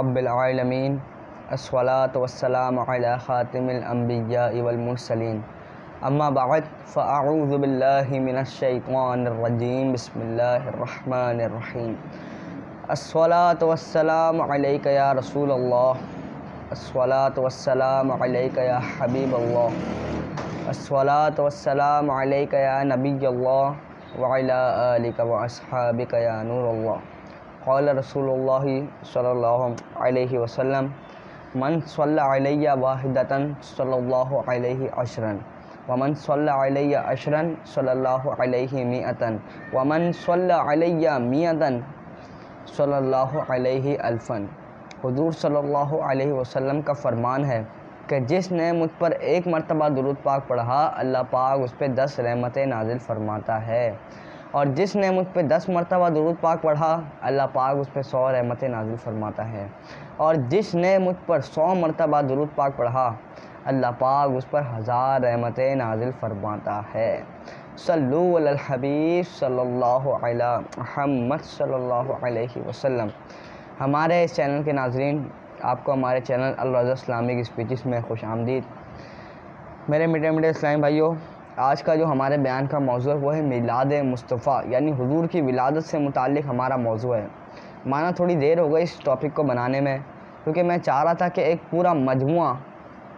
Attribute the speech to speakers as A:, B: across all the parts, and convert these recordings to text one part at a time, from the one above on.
A: رب العالمین الصلاۃ والسلام علی خاتم الانبیاء والمرسلین اما بعد فاعوذ باللہ من الشیطان الرجیم بسم اللہ الرحمن الرحیم الصلاۃ والسلام علیک یا رسول اللہ الصلاۃ والسلام علیک یا حبیب اللہ الصلاۃ والسلام علیک یا نبی اللہ وعلی آلک واصحابک یا نور اللہ قال رسول اللہ صلی اللہ علیہ وسلم من صلی علی واحدۃ صلی اللہ علیہ عشرا ومن صلی علی عشرا صلی اللہ علیہ مئۃ ومن صلی علی مئۃ صلی اللہ علیہ الفا۔ حضور صلی اللہ علیہ وسلم کا فرمان ہے کہ جس نے مجھ پر ایک مرتبہ درود پاک پڑھا اللہ پاک اس پہ 10 رحمتیں نازل فرماتا ہے، اور جس نے مجھ پہ 10 مرتبہ درود پاک پڑھا اللہ پاک اس پہ 100 رحمتیں نازل فرماتا ہے، اور جس نے مجھ پر 100 مرتبہ درود پاک پڑھا اللہ پاک اس پر 1000 رحمتیں نازل فرماتا ہے۔ صلو علی الحبیب صلی اللہ علیہ محمد صلی اللہ علیہ وسلم۔ ہمارے اس چینل کے ناظرین، آپ کو ہمارے چینل الروضہ اسلامک اسپیچز میں خوش آمدید۔ میرے میٹھے اسلامی بھائیوں، آج کا جو ہمارے بیان کا موضوع ہے وہ ہے میلاد مصطفیٰ، یعنی حضور کی ولادت سے متعلق ہمارا موضوع ہے۔ مانا تھوڑی دیر ہو گئی اس ٹاپک کو بنانے میں، کیونکہ میں چاہ رہا تھا کہ ایک پورا مجموعہ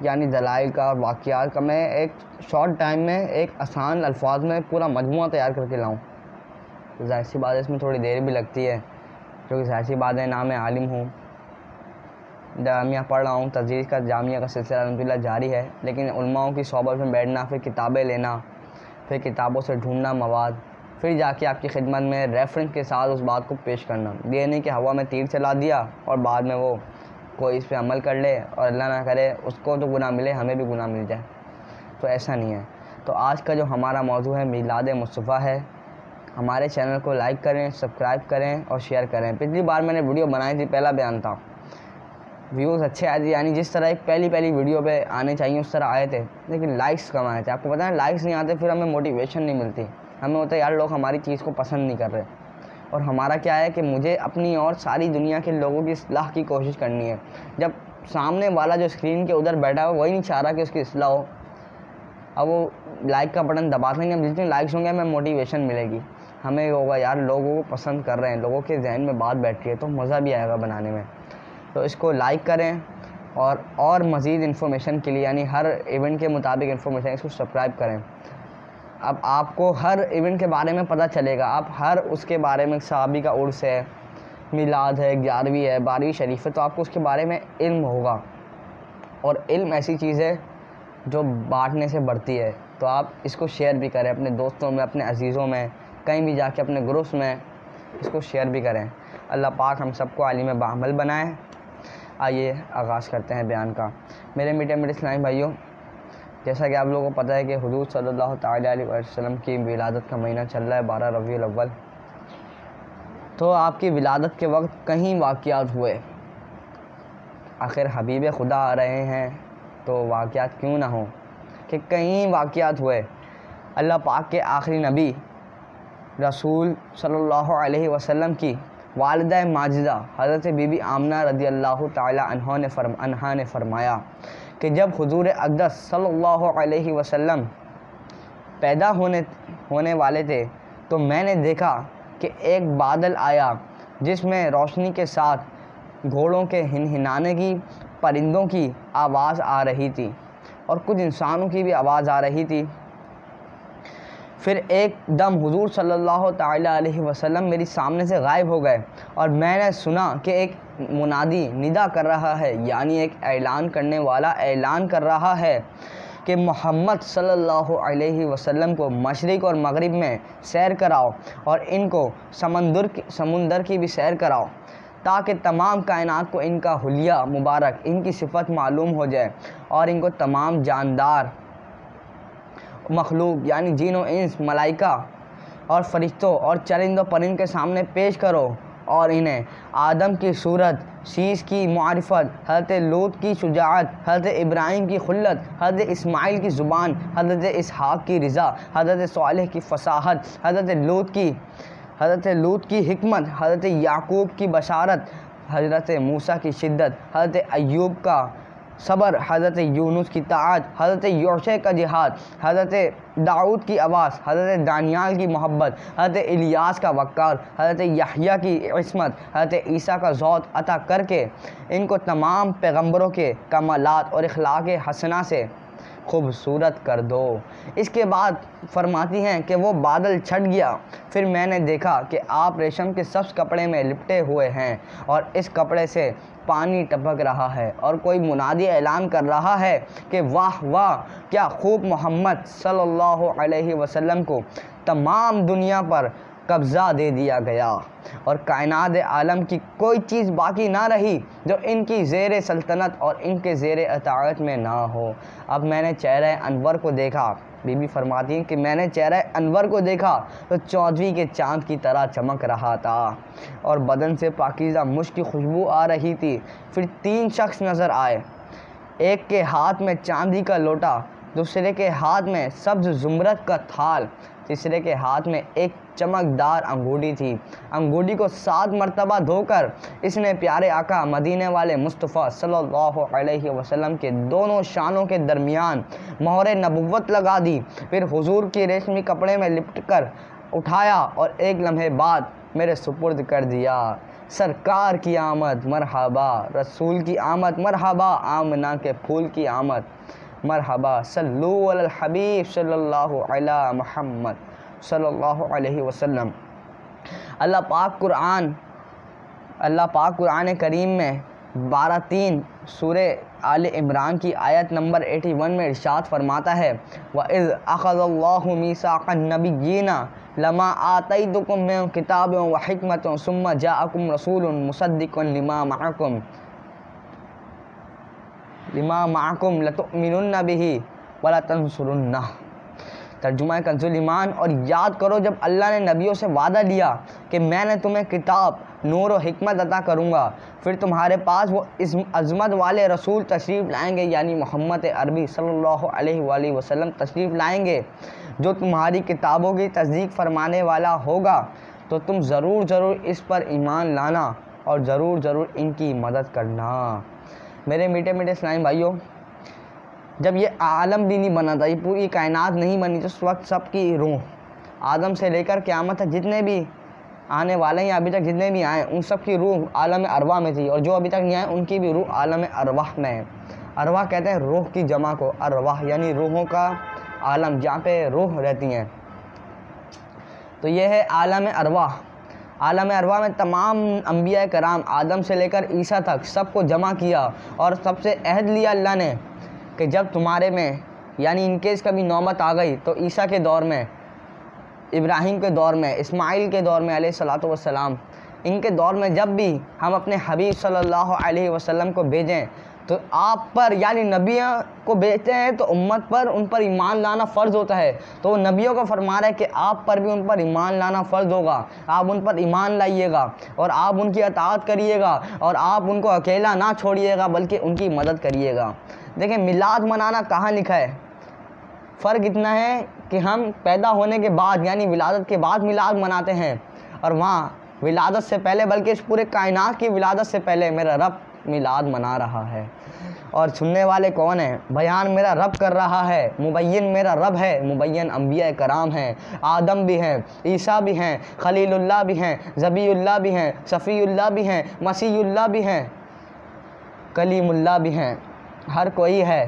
A: یعنی دلائل کا اور واقعات کا میں ایک شارٹ ٹائم میں ایک آسان الفاظ میں پورا مجموعہ تیار کر کے لاؤں۔ تو ظاہر سی بات ہے اس میں تھوڑی دیر بھی لگتی ہے، کیونکہ ظاہر سی بات ہے نہ میں عالم ہوں، جامعہ پڑھ رہا ہوں، تدریس کا جامعہ کا سلسلہ الحمدللہ جاری ہے، لیکن علماءوں کی صحبت میں بیٹھنا، پھر کتابیں لینا، پھر کتابوں سے ڈھونڈنا مواد، پھر جا کے آپ کی خدمت میں ریفرنس کے ساتھ اس بات کو پیش کرنا، یہ نہیں کہ ہوا میں تیر چلا دیا اور بعد میں وہ کوئی اس پہ عمل کر لے اور اللہ نہ کرے اس کو تو گناہ ملے ہمیں بھی گناہ مل جائے، تو ایسا نہیں ہے۔ تو آج کا جو ہمارا موضوع ہے میلاد مصطفیٰ ہے۔ ہمارے چینل کو لائک کریں، سبسکرائب کریں اور شیئر کریں۔ پچھلی بار میں نے ویڈیو بنائی تھی، پہلا بیان تھا، ویوز اچھے آئے تھے، یعنی جس طرح ایک پہلی ویڈیو پہ آنے چاہیے اس طرح آئے تھے، لیکن لائکس کم آئے تھے۔ آپ کو پتہ ہے لائکس نہیں آتے پھر ہمیں موٹیویشن نہیں ملتی، ہمیں ہوتا ہے یار لوگ ہماری چیز کو پسند نہیں کر رہے، اور ہمارا کیا ہے کہ مجھے اپنی اور ساری دنیا کے لوگوں کی اصلاح کی کوشش کرنی ہے۔ جب سامنے والا جو اسکرین کے ادھر بیٹھا ہے وہی نہیں چاہ رہا کہ اس کی اصلاح ہو، اب وہ لائک کا بٹن دباتے ہیں، جتنے لائکس ہوں گے ہمیں موٹیویشن ملے گی، ہمیں ہوگا یار لوگوں کو پسند کر رہے ہیں، لوگوں کے ذہن میں بات بیٹھ رہی ہے تو مزہ بھی آئے گا بنانے میں۔ تو اس کو لائک کریں اور مزید انفارمیشن کے لیے یعنی ہر ایونٹ کے مطابق انفارمیشن اس کو سبسکرائب کریں۔ اب آپ کو ہر ایونٹ کے بارے میں پتہ چلے گا، آپ ہر اس کے بارے میں صحابی کا عرس ہے، میلاد ہے، 11ویں ہے، 12ویں شریف ہے، تو آپ کو اس کے بارے میں علم ہوگا، اور علم ایسی چیز ہے جو بانٹنے سے بڑھتی ہے۔ تو آپ اس کو شیئر بھی کریں اپنے دوستوں میں، اپنے عزیزوں میں، کہیں بھی جا کے اپنے گروپس میں اس کو شیئر بھی کریں۔ اللہ پاک ہم سب کو عالم بعمل بنائے۔ آئیے آغاز کرتے ہیں بیان کا۔ میرے میٹھے اسلامی بھائیوں، جیسا کہ آپ لوگوں کو پتہ ہے کہ حضور صلی اللہ تعالیٰ علیہ وسلم کی ولادت کا مہینہ چل رہا ہے 12 ربیع الاول، تو آپ کی ولادت کے وقت کہیں واقعات ہوئے۔ آخر حبیب خدا آ رہے ہیں تو واقعات کیوں نہ ہوں، کہ کہیں واقعات ہوئے۔ اللہ پاک کے آخری نبی رسول صلی اللہ علیہ وسلم کی والدہ ماجدہ حضرت بی بی آمنہ رضی اللہ تعالیٰ عنہا نے فرمایا کہ جب حضور اقدس صلی اللہ علیہ وسلم پیدا ہونے والے تھے تو میں نے دیکھا کہ ایک بادل آیا جس میں روشنی کے ساتھ گھوڑوں کے ہنہنانے کی، پرندوں کی آواز آ رہی تھی اور کچھ انسانوں کی بھی آواز آ رہی تھی۔ پھر ایک دم حضور صلی اللہ تعالیٰ علیہ وسلم میری سامنے سے غائب ہو گئے، اور میں نے سنا کہ ایک منادی ندا کر رہا ہے، یعنی ایک اعلان کرنے والا اعلان کر رہا ہے کہ محمد صلی اللہ علیہ وسلم کو مشرق اور مغرب میں سیر کراؤ، اور ان کو سمندر کی بھی سیر کراؤ، تاکہ تمام کائنات کو ان کا حلیہ مبارک، ان کی صفت معلوم ہو جائے، اور ان کو تمام جاندار مخلوق یعنی جن و انس، ملائکہ اور فرشتوں اور چرند و پرند کے سامنے پیش کرو، اور انہیں آدم کی صورت، شیش کی معرفت، حضرت لوط کی شجاعت، حضرت ابراہیم کی خلت، حضرت اسماعیل کی زبان، حضرت اسحاق کی رضا، حضرت صالح کی فصاحت، حضرت لوط کی حکمت، حضرت یعقوب کی بشارت، حضرت موسیٰ کی شدت، حضرت ایوب کا صبر، حضرت یونس کی طاعت، حضرت یوشع کا جہاد، حضرت داؤد کی آواز، حضرت دانیال کی محبت، حضرت الیاس کا وقار، حضرت یحییٰ کی عصمت، حضرت عیسیٰ کا ذوق عطا کر کے ان کو تمام پیغمبروں کے کمالات اور اخلاق حسنہ سے خوبصورت کر دو۔ اس کے بعد فرماتی ہیں کہ وہ بادل چھٹ گیا، پھر میں نے دیکھا کہ آپ ریشم کے سبز کپڑے میں لپٹے ہوئے ہیں اور اس کپڑے سے پانی ٹپک رہا ہے، اور کوئی منادی اعلان کر رہا ہے کہ واہ واہ، کیا خوب محمد صلی اللہ علیہ وسلم کو تمام دنیا پر قبضہ دے دیا گیا، اور کائنات عالم کی کوئی چیز باقی نہ رہی جو ان کی زیر سلطنت اور ان کے زیر اطاعت میں نہ ہو۔ اب میں نے چہرہ انور کو دیکھا، بی بی فرماتی ہیں کہ میں نے چہرہ انور کو دیکھا تو 14ویں کے چاند کی طرح چمک رہا تھا، اور بدن سے پاکیزہ مشک کی خوشبو آ رہی تھی۔ پھر 3 شخص نظر آئے، ایک کے ہاتھ میں چاندی کا لوٹا، دوسرے کے ہاتھ میں سبز زمرد کا تھال، تیسرے کے ہاتھ میں ایک چمکدار انگوٹھی تھی۔ انگوٹھی کو 7 مرتبہ دھو کر اس نے پیارے آقا مدینے والے مصطفیٰ صلی اللہ علیہ وسلم کے دونوں شانوں کے درمیان مہر نبوت لگا دی، پھر حضور کی ریشمی کپڑے میں لپٹ کر اٹھایا اور ایک لمحے بعد میرے سپرد کر دیا۔ سرکار کی آمد مرحبا، رسول کی آمد مرحبا، آمنہ کے پھول کی آمد مرحبا، صلو علی الحبیب صلی اللہ علی محمد صلی اللہ علیہ وسلم۔ اللہ پاک قرآن کریم میں 12:3 سورہ آل عمران کی آیت نمبر 81 میں ارشاد فرماتا ہے، وَإِذْ أَخَذَ اللَّهُ مِيثَاقَ النَّبِيِّينَ لَمَا آتَيْتُكُم مِّن كِتَابٍ وَحِكْمَةٍ ثُمَّ جَاءَكُمْ رَسُولٌ مُصَدِّقٌ لِمَا مَعَكُمْ لَتُؤْمِنُنَّ بِهِ وَلَتَنصُرُنَّهُ۔ ترجمہ کنز ایمان، اور یاد کرو جب اللہ نے نبیوں سے وعدہ لیا کہ میں نے تمہیں کتاب، نور و حکمت عطا کروں گا، پھر تمہارے پاس وہ عظمت والے رسول تشریف لائیں گے، یعنی محمد عربی صلی اللہ علیہ وآلہ وسلم تشریف لائیں گے، جو تمہاری کتابوں کی تصدیق فرمانے والا ہوگا، تو تم ضرور اس پر ایمان لانا اور ضرور ان کی مدد کرنا۔ میرے میٹھے اسلامی بھائیوں، جب یہ عالم بھی نہیں بنا تھا، یہ پوری کائنات نہیں بنی، تو اس وقت سب کی روح آدم سے لے کر قیامت تک جتنے بھی آنے والے ہیں، ابھی تک جتنے بھی آئے، ان سب کی روح عالم ارواح میں تھی، اور جو ابھی تک نہیں آئے ان کی بھی روح عالم ارواح میں ہے۔ ارواح کہتے ہیں روح کی جمع کو، ارواح یعنی روحوں کا عالم جہاں پہ روح رہتی ہیں، تو یہ ہے عالم ارواح۔ عالم ارواح میں تمام انبیاء کرام آدم سے لے کر عیسیٰ تک سب کو جمع کیا، اور سب سے عہد لیا اللہ نے کہ جب تمہارے میں یعنی ان کیس کبھی نوبت آ گئی تو عیسیٰ کے دور میں، ابراہیم کے دور میں، اسماعیل کے دور میں علیہ الصلاۃ والسلام، ان کے دور میں جب بھی ہم اپنے حبیب صلی اللہ علیہ وسلم کو بھیجیں تو آپ پر یعنی نبیوں کو بھیجتے ہیں تو امت پر ان پر ایمان لانا فرض ہوتا ہے، تو وہ نبیوں کو فرما رہا ہے کہ آپ پر بھی ان پر ایمان لانا فرض ہوگا، آپ ان پر ایمان لائیے گا اور آپ ان کی اطاعت کریے گا، اور آپ ان کو اکیلا نہ چھوڑیے گا بلکہ ان کی مدد کریے گا۔ دیکھیں میلاد منانا کہاں لکھا ہے؟ فرق اتنا ہے کہ ہم پیدا ہونے کے بعد یعنی ولادت کے بعد میلاد مناتے ہیں، اور وہاں ولادت سے پہلے بلکہ اس پورے کائنات کی ولادت سے پہلے میرا رب میلاد منا رہا ہے۔ اور سننے والے کون ہیں؟ بیان میرا رب کر رہا ہے، مبین میرا رب ہے، مبین انبیاء کرام ہیں، آدم بھی ہیں، عیسیٰ بھی ہیں، خلیل اللہ بھی ہیں، ذبیح اللہ بھی ہیں، صفی اللہ بھی ہیں، مسیح اللہ بھی ہیں، کلیم اللہ بھی ہیں، ہر کوئی ہے۔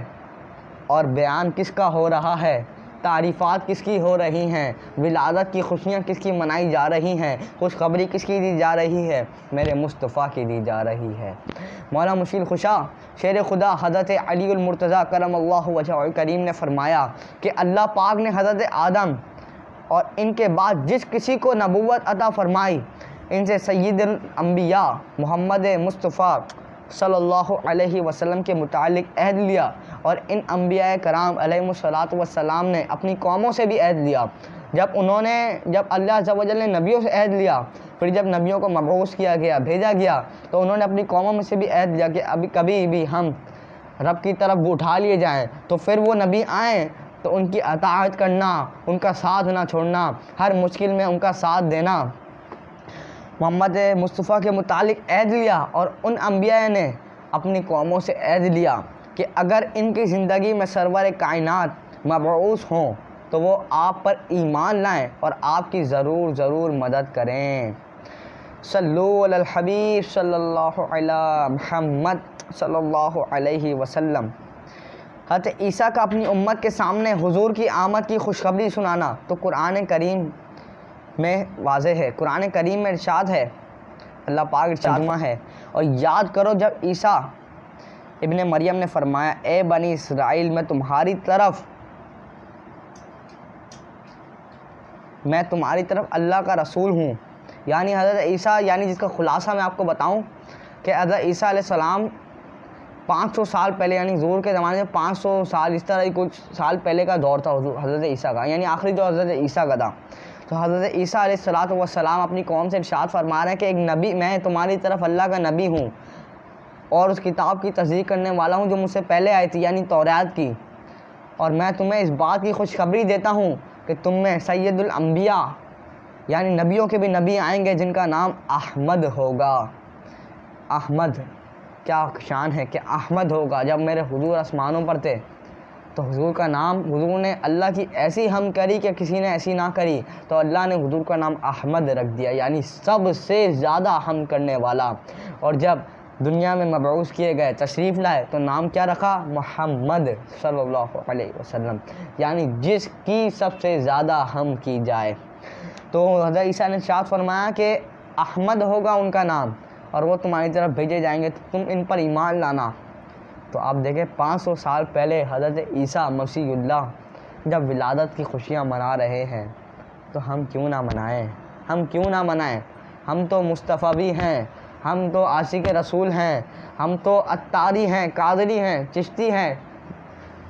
A: اور بیان کس کا ہو رہا ہے؟ تعریفات کس کی ہو رہی ہیں؟ ولادت کی خوشیاں کس کی منائی جا رہی ہیں؟ خوشخبری کس کی دی جا رہی ہے؟ میرے مصطفیٰ کی دی جا رہی ہے۔ مولا مشیل خوشا شیر خدا حضرت علی المرتضیٰ کرم اللہ وجہہ کریم نے فرمایا کہ اللہ پاک نے حضرت آدم اور ان کے بعد جس کسی کو نبوت عطا فرمائی، ان سے سید الانبیاء محمد مصطفیٰ صلی اللہ علیہ وسلم کے متعلق عہد لیا، اور ان انبیاء کرام علیہم الصلاۃ والسلام نے اپنی قوموں سے بھی عہد لیا۔ جب اللہ عز و جل نے نبیوں سے عہد لیا، پھر جب نبیوں کو مبعوث کیا گیا، بھیجا گیا، تو انہوں نے اپنی قوموں میں سے بھی عہد لیا کہ کبھی بھی ہم رب کی طرف اٹھا لیے جائیں تو پھر وہ نبی آئیں تو ان کی اطاعت کرنا، ان کا ساتھ نہ چھوڑنا، ہر مشکل میں ان کا ساتھ دینا۔ محمد مصطفیٰ کے متعلق عہد لیا اور ان انبیاء نے اپنی قوموں سے عہد لیا کہ اگر ان کی زندگی میں سرور کائنات مبعوث ہوں تو وہ آپ پر ایمان لائیں اور آپ کی ضرور مدد کریں۔ صلو علی الحبیب صلی اللہ علی محمد صلی اللہ علیہ وسلم۔ حضرت عیسیٰ کا اپنی امت کے سامنے حضور کی آمد کی خوشخبری سنانا تو قرآن کریم میں واضح ہے۔ قرآن کریم میں ارشاد ہے، اللہ پاک ارشاد ہے، اور یاد کرو جب عیسیٰ ابن مریم نے فرمایا اے بنی اسرائیل میں تمہاری طرف اللہ کا رسول ہوں۔ یعنی حضرت عیسیٰ، یعنی جس کا خلاصہ میں آپ کو بتاؤں کہ حضرت عیسیٰ علیہ السلام 500 سال پہلے، یعنی حضور کے زمانے میں 500 سال اس طرح ہی کچھ سال پہلے کا دور تھا حضرت عیسیٰ کا، یعنی آخری دور حضرت عیسیٰ کا تھا۔ تو حضرت عیسیٰ علیہ السلام اپنی قوم سے ارشاد فرما رہے ہیں کہ ایک نبی، میں تمہاری طرف اللہ کا نبی ہوں اور اس کتاب کی تصدیق کرنے والا ہوں جو مجھ سے پہلے آئی تھی، یعنی تورات کی، اور میں تمہیں اس بات کی خوشخبری دیتا ہوں کہ تم میں سید الانبیاء، یعنی نبیوں کے بھی نبی آئیں گے جن کا نام احمد ہوگا۔ احمد، کیا شان ہے کہ احمد ہوگا۔ جب میرے حضور آسمانوں پر تھے تو حضور کا نام، حضور نے اللہ کی ایسی حمد کری کہ کسی نے ایسی نہ کری، تو اللہ نے حضور کا نام احمد رکھ دیا، یعنی سب سے زیادہ حمد کرنے والا۔ اور جب دنیا میں مبعوث کیے گئے، تشریف لائے، تو نام کیا رکھا؟ محمد صلی اللہ علیہ وسلم، یعنی جس کی سب سے زیادہ حمد کی جائے۔ تو حضرت عیسیٰ نے ارشاد فرمایا کہ احمد ہوگا ان کا نام اور وہ تمہاری طرف بھیجے جائیں گے، تو تم ان پر ایمان لانا۔ تو آپ دیکھیں 500 سال پہلے حضرت عیسیٰ مسیح اللہ جب ولادت کی خوشیاں منا رہے ہیں تو ہم کیوں نہ منائیں؟ ہم تو مصطفی ہیں، ہم تو عاشق رسول ہیں، ہم تو عطاری ہیں، قادری ہیں، چشتی ہیں،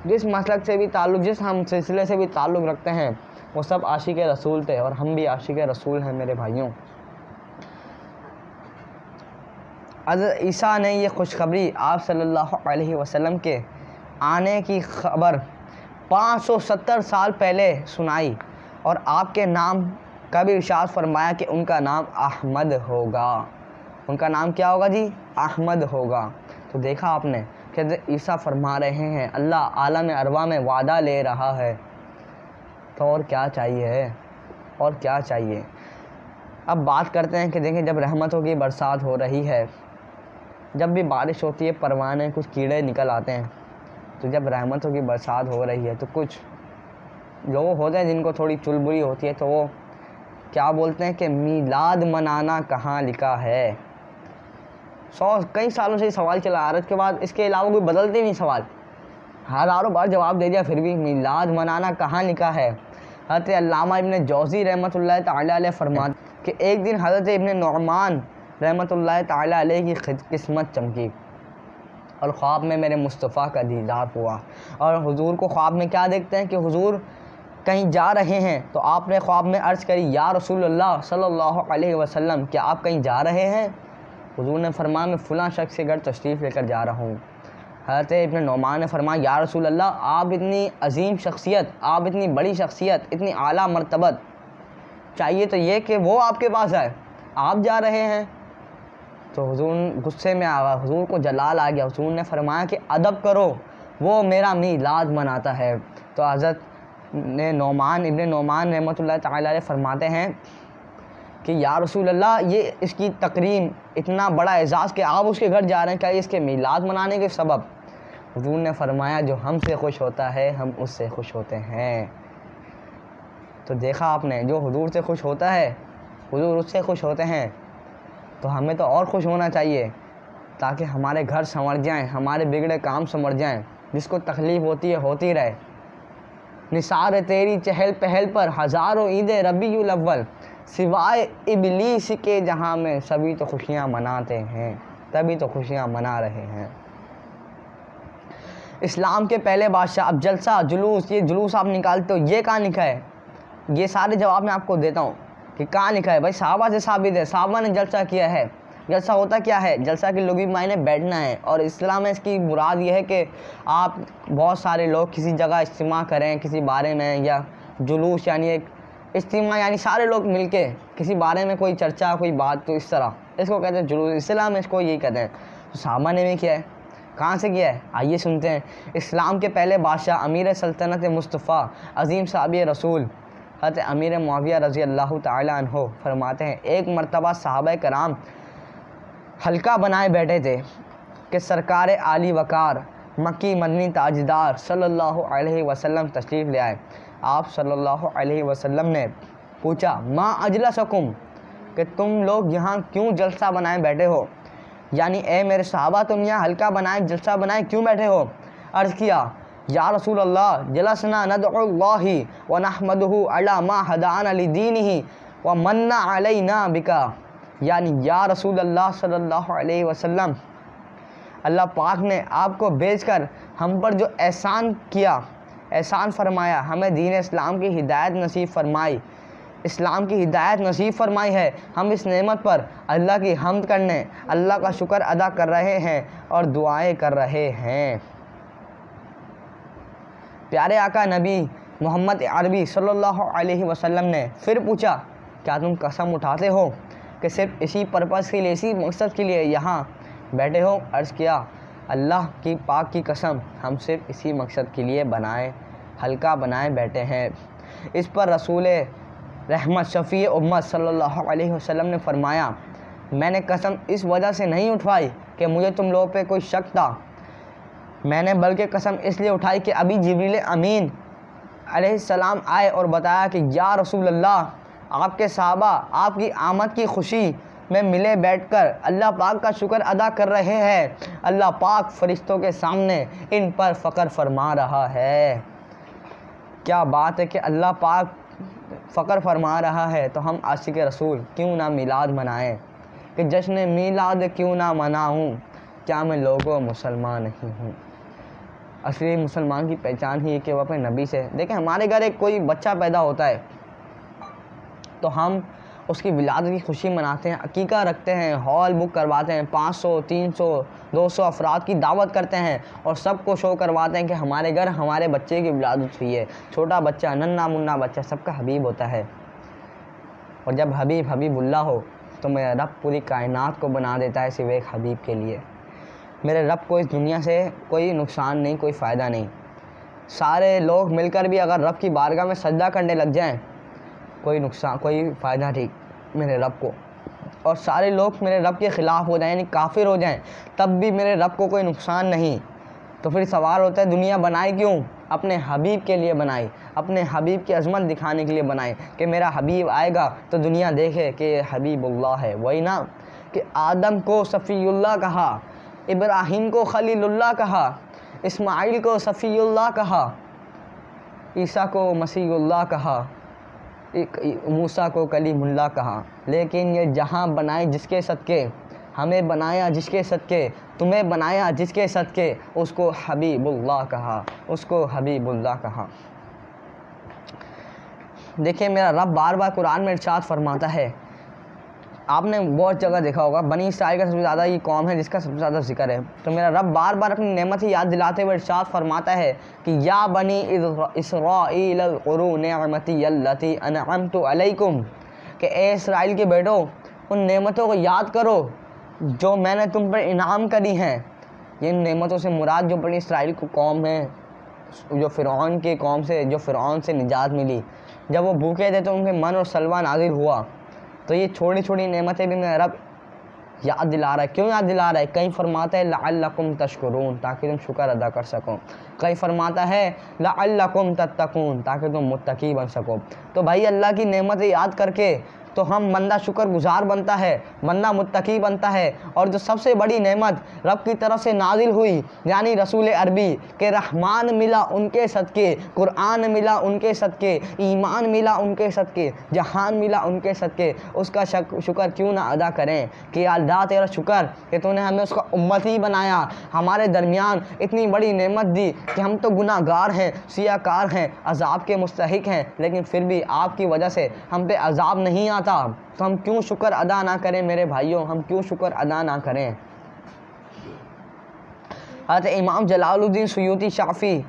A: جس مسلک سے بھی تعلق، جس ہم سلسلے سے بھی تعلق رکھتے ہیں وہ سب عاشق رسول تھے، اور ہم بھی عاشق رسول ہیں میرے بھائیوں۔ حضرت عیسیٰ نے یہ خوشخبری آپ صلی اللہ علیہ وسلم کے آنے کی خبر 570 سال پہلے سنائی، اور آپ کے نام کا بھی ارشاد فرمایا کہ ان کا نام احمد ہوگا۔ ان کا نام کیا ہوگا جی؟ احمد ہوگا۔ تو دیکھا آپ نے کہ حضرت عیسیٰ فرما رہے ہیں، اللہ عالم ارواح میں وعدہ لے رہا ہے، تو اور کیا چاہیے؟ اب بات کرتے ہیں کہ دیکھیں جب رحمتوں کی برسات ہو رہی ہے، جب بھی بارش ہوتی ہے پروانے کچھ کیڑے نکل آتے ہیں، تو جب رحمتوں کی برسات ہو رہی ہے تو کچھ لوگ ہوتے ہیں جن کو تھوڑی چلبری ہوتی ہے، تو وہ کیا بولتے ہیں کہ میلاد منانا کہاں لکھا ہے۔ کئی سالوں سے یہ سوال چلا آ رہا ہے، اس کے بعد اس کے علاوہ کوئی بدلتے نہیں سوال، ہزاروں بار جواب دے دیا پھر بھی میلاد منانا کہاں لکھا ہے۔ حضرت علامہ ابن جوزی رحمۃ اللہ تعالیٰ علیہ فرماتے کہ ایک دن حضرت ابن نعمان رحمۃ اللہ تعالیٰ علیہ کی قسمت چمکی اور خواب میں میرے مصطفیٰ کا دیدار ہوا، اور حضور کو خواب میں کیا دیکھتے ہیں کہ حضور کہیں جا رہے ہیں، تو آپ نے خواب میں عرض کری یا رسول اللہ صلی اللہ علیہ وسلم کیا آپ کہیں جا رہے ہیں؟ حضور نے فرمایا میں فلاں شخص کے گھر تشریف لے کر جا رہا ہوں۔ حضرت ابن نعمان نے فرمایا یا رسول اللہ آپ اتنی عظیم شخصیت، آپ اتنی بڑی شخصیت، اتنی اعلیٰ مرتبت، چاہیے تو یہ کہ وہ آپ کے پاس آئے، آپ جا رہے ہیں۔ تو حضور غصے میں آ گیا، حضور کو جلال آ گیا، حضور نے فرمایا کہ ادب کرو، وہ میرا میلاد مناتا ہے۔ تو حضرت ابن نعمان رحمۃ اللہ تعالیٰ علیہ فرماتے ہیں کہ یا رسول اللہ یہ اس کی تکریم، اتنا بڑا اعزاز کہ آپ اس کے گھر جا رہے ہیں، کیا اس کے میلاد منانے کے سبب؟ حضور نے فرمایا جو ہم سے خوش ہوتا ہے ہم اس سے خوش ہوتے ہیں۔ تو دیکھا آپ نے، جو حضور سے خوش ہوتا ہے حضور اس سے خوش ہوتے ہیں، تو ہمیں تو اور خوش ہونا چاہیے تاکہ ہمارے گھر سنور جائیں، ہمارے بگڑے کام سنور جائیں، جس کو تکلیف ہوتی ہے ہوتی رہے۔ نثار تیری چہل پہل پر ہزاروں عید ربیع الاول، سوائے ابلیس کے جہاں میں سبھی تو خوشیاں مناتے ہیں، تبھی تو خوشیاں منا رہے ہیں۔ اسلام کے پہلے بادشاہ، اب جلسہ جلوس، یہ جلوس آپ نکالتے ہو، یہ کہاں لکھا ہے؟ یہ سارے جواب میں آپ کو دیتا ہوں کہ کہاں لکھا ہے۔ بھائی صحابہ سے ثابت ہے، صحابہ نے جلسہ کیا ہے۔ جلسہ ہوتا کیا ہے؟ جلسہ کے لغوی معنی بیٹھنا ہے، اور اسلام میں اس کی مراد یہ ہے کہ آپ بہت سارے لوگ کسی جگہ اجتماع کریں کسی بارے میں، یا جلوس یعنی ایک اجتماع یعنی سارے لوگ مل کے کسی بارے میں کوئی چرچا کوئی بات، تو اس طرح اس کو کہتے ہیں جلوس، اسلام میں اس کو یہی کہتے ہیں۔ تو صحابہ نے بھی کیا ہے، کہاں سے کیا ہے، آئیے سنتے ہیں۔ اسلام کے پہلے بادشاہ امیر سلطنت مصطفیٰ عظیم صحابی رسول حضرت امیر معاویہ رضی اللہ تعالیٰ عنہ فرماتے ہیں، ایک مرتبہ صحابہ کرام حلقہ بنائے بیٹھے تھے کہ سرکار عالی وقار مکی مدنی تاجدار صلی اللہ علیہ وسلم تشریف لے آئے۔ آپ صلی اللہ علیہ وسلم نے پوچھا، ما اجلسکم، کہ تم لوگ یہاں کیوں جلسہ بنائے بیٹھے ہو، یعنی اے میرے صحابہ تم یہاں حلقہ بنائے جلسہ بنائے کیوں بیٹھے ہو؟ عرض کیا، یا رسول اللہ جلسنا ندعو اللہ ونحمدہ علی ما ہدانا لدینہ ومن علینا بکا، یعنی یا رسول اللہ صلی اللہ علیہ وسلم، اللہ پاک نے آپ کو بھیج کر ہم پر جو احسان فرمایا، ہمیں دین اسلام کی ہدایت نصیب فرمائی، اسلام کی ہدایت نصیب فرمائی ہے، ہم اس نعمت پر اللہ کی حمد کرنے، اللہ کا شکر ادا کر رہے ہیں اور دعائیں کر رہے ہیں۔ پیارے آقا نبی محمد عربی صلی اللہ علیہ وسلم نے پھر پوچھا، کیا تم قسم اٹھاتے ہو کہ صرف اسی پرپس کے لیے، اسی مقصد کے لیے یہاں بیٹھے ہو؟ عرض کیا، اللہ کی پاک کی قسم ہم صرف اسی مقصد کے لیے حلقہ بنائے بیٹھے ہیں۔ اس پر رسول رحمت شفیع امت صلی اللہ علیہ وسلم نے فرمایا، میں نے قسم اس وجہ سے نہیں اٹھوائی کہ مجھے تم لوگوں پہ کوئی شک تھا، میں نے بلکہ قسم اس لیے اٹھائی کہ ابھی جبریل امین علیہ السلام آئے اور بتایا کہ یا رسول اللہ، آپ کے صحابہ آپ کی آمد کی خوشی میں ملے بیٹھ کر اللہ پاک کا شکر ادا کر رہے ہیں، اللہ پاک فرشتوں کے سامنے ان پر فخر فرما رہا ہے۔ کیا بات ہے کہ اللہ پاک فخر فرما رہا ہے، تو ہم عاشق رسول کیوں نہ میلاد منائیں، کہ جشن میلاد کیوں نہ مناؤں، کیا میں لوگوں مسلمان نہیں ہوں۔ اصلی مسلمان کی پہچان ہی ہے کہ وہ اپنے نبی سے، دیکھیں ہمارے گھر ایک کوئی بچہ پیدا ہوتا ہے تو ہم اس کی ولادت کی خوشی مناتے ہیں، عقیقہ رکھتے ہیں، ہال بک کرواتے ہیں، 500 300 200 افراد کی دعوت کرتے ہیں اور سب کو شو کرواتے ہیں کہ ہمارے گھر ہمارے بچے کی ولادت ہوئی ہے۔ چھوٹا بچہ، ننھا منا بچہ سب کا حبیب ہوتا ہے، اور جب حبیب اللہ ہو تو میرا رب پوری کائنات کو بنا دیتا ہے صرف ایک حبیب کے لیے۔ میرے رب کو اس دنیا سے کوئی نقصان نہیں، کوئی فائدہ نہیں۔ سارے لوگ مل کر بھی اگر رب کی بارگاہ میں سجدہ کرنے لگ جائیں، کوئی نقصان کوئی فائدہ نہیں میرے رب کو، اور سارے لوگ میرے رب کے خلاف ہو جائیں یعنی کافر ہو جائیں تب بھی میرے رب کو کوئی نقصان نہیں۔ تو پھر سوال ہوتا ہے دنیا بنائی کیوں؟ اپنے حبیب کے لیے بنائی، اپنے حبیب کی عظمت دکھانے کے لیے بنائی کہ میرا حبیب آئے گا تو دنیا دیکھے کہ یہ حبیب اللہ ہے۔ وہی نا کہ آدم کو صفی اللہ کہا، ابراہیم کو خلیل اللہ کہا، اسماعیل کو صفی اللہ کہا، عیسیٰ کو مسیح اللہ کہا، موسیٰ کو کلیم اللہ کہا، لیکن یہ جہاں بنائے جس کے صدقے، ہمیں بنایا جس کے صدقے، تمہیں بنایا جس کے صدقے، اس کو حبیب اللہ کہا، اس کو حبیب اللہ کہا۔ دیکھیں میرا رب بار بار قرآن میں ارشاد فرماتا ہے، آپ نے بہت جگہ دیکھا ہوگا، بنی اسرائیل کا سب سے زیادہ یہ قوم ہے جس کا سب سے زیادہ ذکر ہے، تو میرا رب بار بار اپنی نعمت ہی یاد دلاتے ہوئے ارشاد فرماتا ہے کہ یا بنی اسرائیل اذکروا نعمتی التی انعمت علیکم، کہ اے اسرائیل کے بیٹو ان نعمتوں کو یاد کرو جو میں نے تم پر انعام کری ہیں۔ یہ نعمتوں سے مراد جو بنی اسرائیل کو قوم ہے، جو فرعون کے قوم سے، جو فرعون سے نجات ملی، جب وہ بھوکے تھے تو ان کے من اور سلوہ نازل ہوا، تو یہ چھوٹی چھوٹی نعمتیں بھی میرا رب یاد دلا رہا ہے۔ کیوں یاد دلا رہا ہے؟ کہیں فرماتا ہے لعلکم تشکرون، تاکہ تم شکر ادا کر سکو، کہیں فرماتا ہے لعلکم تتقون، تاکہ تم متقی بن سکو۔ تو بھائی اللہ کی نعمتیں یاد کر کے تو ہم بندہ شکر گزار بنتا ہے، بندہ متقی بنتا ہے، اور جو سب سے بڑی نعمت رب کی طرف سے نازل ہوئی یعنی رسول عربی کہ رحمان ملا ان کے صدقے، قرآن ملا ان کے صدقے، ایمان ملا ان کے صدقے، جہان ملا ان کے صدقے، اس کا شکر کیوں نہ ادا کریں کہ اللہ تیرا شکر کہ تو نے ہمیں اس کا امتی بنایا، ہمارے درمیان اتنی بڑی نعمت دی کہ ہم تو گناہ گار ہیں، سیاہ کار ہیں، عذاب کے مستحق ہیں، لیکن پھر بھی آپ کی وجہ سے ہم پہ عذاب نہیں آتا، تو ہم کیوں شکر ادا نہ کریں میرے بھائیوں، ہم کیوں شکر ادا نہ کریں۔ حضرت امام جلال الدین سیوطی شافعی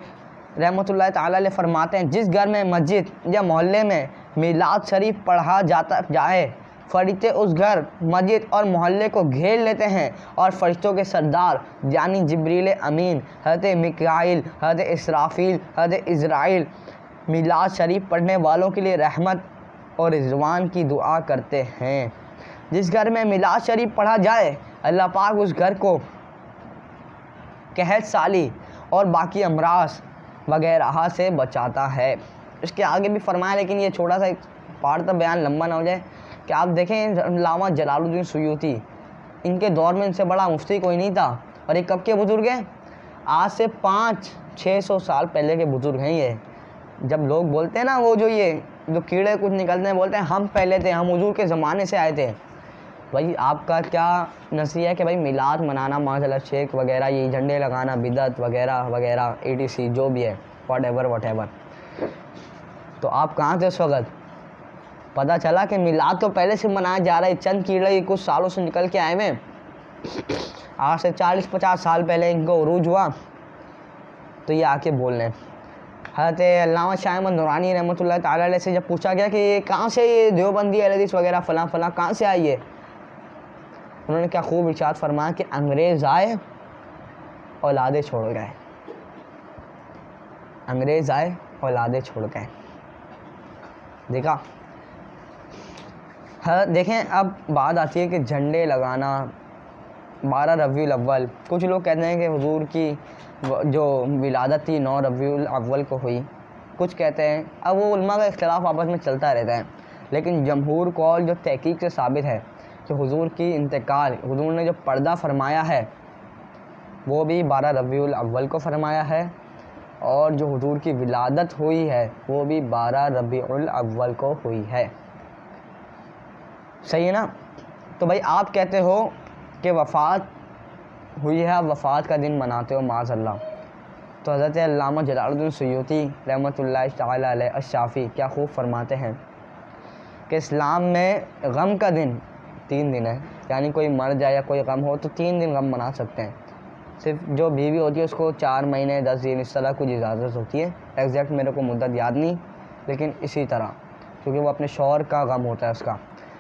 A: رحمۃ اللہ تعالی علیہ فرماتے ہیں، جس گھر میں مسجد یا محلے میں میلاد شریف پڑھا جاتا جائے، فرشتے اس گھر، مسجد اور محلے کو گھیر لیتے ہیں اور فرشتوں کے سردار یعنی جبریل امین، حضرت میکائیل، حضرت اسرافیل، حضرت عزرائیل میلاد شریف پڑھنے والوں کے لیے رحمت اور رضوان کی دعا کرتے ہیں۔ جس گھر میں میلاد شریف پڑھا جائے اللہ پاک اس گھر کو قحط سالی اور باقی امراض وغیرہ سے بچاتا ہے۔ اس کے آگے بھی فرمایا، لیکن یہ چھوٹا سا پارٹ تھا، بیان لمبا نہ ہو جائے، کہ آپ دیکھیں علامہ جلال الدین سیوطی، ان کے دور میں ان سے بڑا مفتی کوئی نہیں تھا، اور یہ کب کے بزرگ ہیں؟ آج سے 500-600 سال پہلے کے بزرگ ہیں یہ۔ جب لوگ بولتے ہیں نا وہ جو کیڑے کچھ نکلتے ہیں، بولتے ہیں ہم پہلے تھے، ہم حضور کے زمانے سے آئے تھے۔ بھائی آپ کا کیا نظریہ ہے کہ بھائی میلاد منانا، معذلہ شیخ وغیرہ، یہ جھنڈے لگانا، بدعت وغیرہ وغیرہ ETC جو بھی ہے، واٹ ایور، تو آپ کہاں تھے اس وقت؟ پتہ چلا کہ میلاد تو پہلے سے منایا جا رہا ہے، چند کیڑے کچھ سالوں سے نکل کے آئے ہوئے، آج سے 40-50 سال پہلے ان کو عروج ہوا، تو یہ آ کے بول رہے ہیں۔ حضرت علامہ شاہ احمد نورانی رحمۃ اللہ تعالیٰ علیہ سے جب پوچھا گیا کہ یہ کہاں سے یہ دیوبندی اہل حدیث وغیرہ فلاں فلاں کہاں سے آئی ہے، انہوں نے کیا خوب ارشاد فرمایا کہ انگریز آئے اولادیں چھوڑ گئے، انگریز آئے اولادیں چھوڑ گئے۔ دیکھا، دیکھیں اب بات آتی ہے کہ جھنڈے لگانا 12 ربیع الاول، کچھ لوگ کہتے ہیں کہ حضور کی جو ولادت تھی 9 ربیع الاول کو ہوئی، کچھ کہتے ہیں، اب وہ علماء کا اختلاف آپس میں چلتا رہتا ہے، لیکن جمہور قول جو تحقیق سے ثابت ہے کہ حضور کی انتقال، حضور نے جو پردہ فرمایا ہے وہ بھی 12 ربیع الاول کو فرمایا ہے، اور جو حضور کی ولادت ہوئی ہے وہ بھی 12 ربیع الاول کو ہوئی ہے۔ صحیح ہے نا؟ تو بھائی آپ کہتے ہو کہ وفات ہوئی ہے، آپ وفات کا دن مناتے ہو معاذ اللہ، تو حضرت علامہ جلال الدین سیوطی رحمۃ اللہ تعالیٰ علیہ الشافی کیا خوب فرماتے ہیں کہ اسلام میں غم کا دن 3 دن ہے، یعنی کوئی مر جائے یا کوئی غم ہو تو 3 دن غم منا سکتے ہیں، صرف جو بیوی ہوتی ہے اس کو 4 مہینے 10 دن اس طرح کچھ اجازت ہوتی ہے، ایگزیکٹ میرے کو مدت یاد نہیں، لیکن اسی طرح کیونکہ وہ اپنے شوہر کا غم ہوتا ہے اس کا،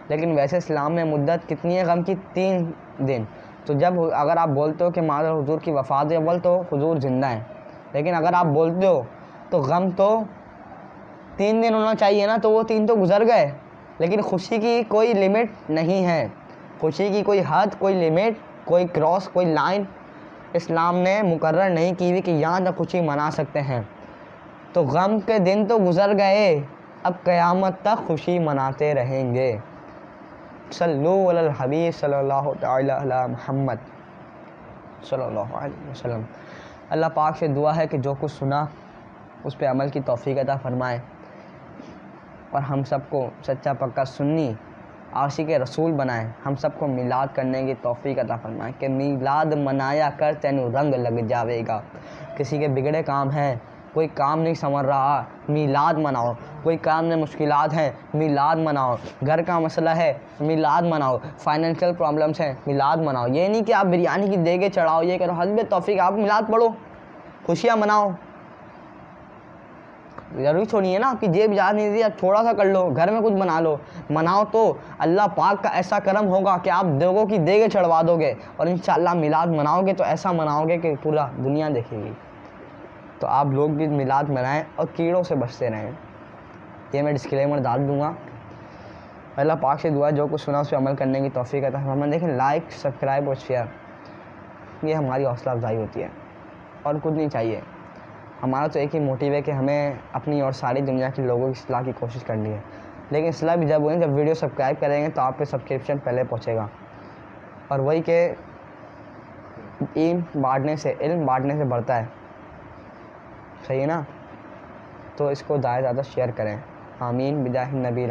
A: لیکن ویسے اسلام میں مدت کتنی ہے غم کی؟ 3 دن۔ تو جب اگر آپ بولتے ہو کہ معاذ حضور کی وفات اول تو حضور زندہ ہیں، لیکن اگر آپ بولتے ہو تو غم تو 3 دن ہونا چاہیے نا، تو وہ 3 تو گزر گئے، لیکن خوشی کی کوئی لمٹ نہیں ہے، خوشی کی کوئی حد، کوئی لمٹ، کوئی کراس، کوئی لائن اسلام نے مقرر نہیں کی ہوئی کہ یہاں تک خوشی منا سکتے ہیں۔ تو غم کے دن تو گزر گئے، اب قیامت تک خوشی مناتے رہیں گے۔ صلو علی الحبیب صلی اللہ تعالی علی محمد صلی اللہ علیہ وسلم۔ اللہ پاک سے دعا ہے کہ جو کچھ سنا اس پہ عمل کی توفیق عطا فرمائے، اور ہم سب کو سچا پکا سنی عاشق رسول بنائے، ہم سب کو میلاد کرنے کی توفیق عطا فرمائے کہ میلاد منایا کر تینوں رنگ لگ جاوے گا۔ کسی کے بگڑے کام ہیں، کوئی کام نہیں سنور رہا، میلاد مناؤ، کوئی کام میں مشکلات ہیں، میلاد مناؤ، گھر کا مسئلہ ہے، میلاد مناؤ، فائنینشیل پرابلمس ہیں، میلاد مناؤ۔ یہ نہیں کہ آپ بریانی کی دیگیں چڑھاؤ، یہ کرو، حسب توفیق آپ میلاد پڑھو، خوشیاں مناؤ، ضروری چھوڑی ہے نا آپ کی جیب یاد نہیں دی، تھوڑا سا کر لو، گھر میں کچھ بنا لو، مناؤ تو اللہ پاک کا ایسا کرم ہوگا کہ آپ دیگوں کی دیگیں چڑھوا دو گے، اور انشاءاللہ میلاد مناؤ گے تو ایسا مناؤ گے کہ پورا دنیا دیکھے گی۔ تو آپ لوگ بھی میلاد منائیں اور کیڑوں سے بچتے رہیں، یہ میں ڈسکلیمر ڈال دوں گا۔ اللہ پاک سے دعا جو کچھ سنا اس پہ عمل کرنے کی توفیق عطا فرمائے۔ دیکھیں لائک، سبسکرائب اور شیئر، یہ ہماری حوصلہ افزائی ہوتی ہے اور کچھ نہیں چاہیے۔ ہمارا تو ایک ہی موٹیو ہے کہ ہمیں اپنی اور ساری دنیا کے لوگوں کی اصلاح کی کوشش کرنی ہے، لیکن اصلاح بھی جب ہوئی، جب ویڈیو سبسکرائب کریں گے تو آپ پہ سبسکرپشن پہلے پہنچے گا، اور وہی کہ علم بانٹنے سے بڑھتا ہے، صحیح ہے نا؟ تو اس کو زیادہ سے زیادہ شیئر کریں۔ آمین بجاہ النبی۔